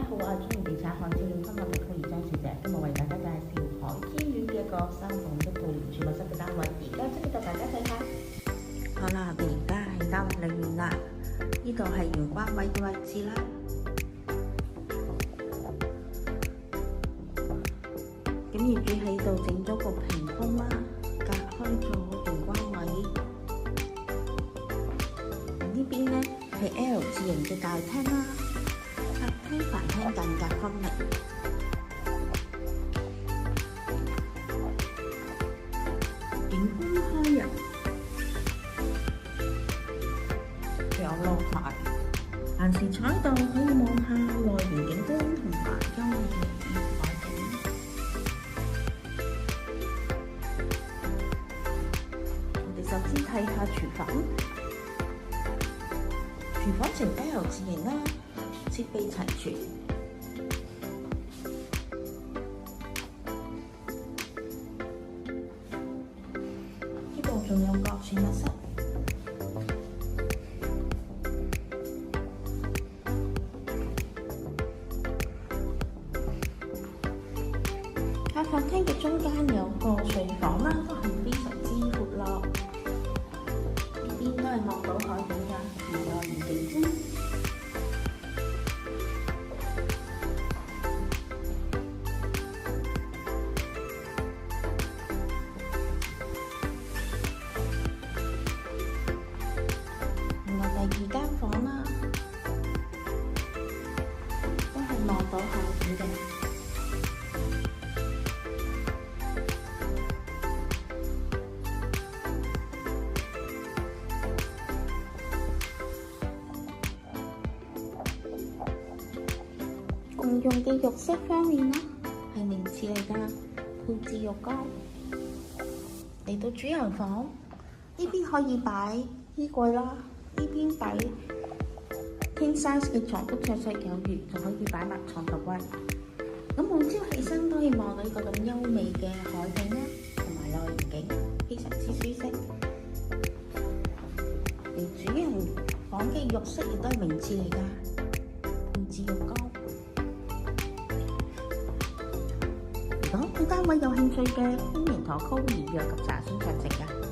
好啊，中原地產項資料分我哋鋪2張小姐，今日為大家介紹海天苑嘅一個3房1部連住密室嘅單位，而家即刻帶大家睇下。好啦，我哋而家喺單位裏面啦，呢度係玄關位嘅位置啦。咁業主喺度整咗個屏風啦，隔開咗玄關位。呢邊呢係 L 字形嘅大廳啦，客廳飯廳間隔分明。景觀開揚，有露台，閒時坐喺度可以望下內園景觀同埋周圍嘅海景。我哋首先睇下廚房，廚房呈 L 字形啦，設備齊全。呢度仲有個儲物室。喺客廳嘅中間有個睡房啦，都係非常之闊落。呢邊都係望到海景㗎，同埋內園景觀。另外第2間房啦，都係望到海景嘅。共用嘅浴室方面啦，係名廁嚟㗎，配置浴缸。嚟到主人房，呢邊可以擺衣櫃啦，呢邊擺 king size 嘅床都綽綽有餘，就可以擺埋床頭櫃。咁每朝起身都可以望到呢個咁優美嘅海景啦，同埋內園景，非常之舒適。而主人房嘅浴室亦都係名廁嚟㗎，配置浴缸。如果對單位有興趣嘅，歡迎同我 call 預約及查詢詳情㗎。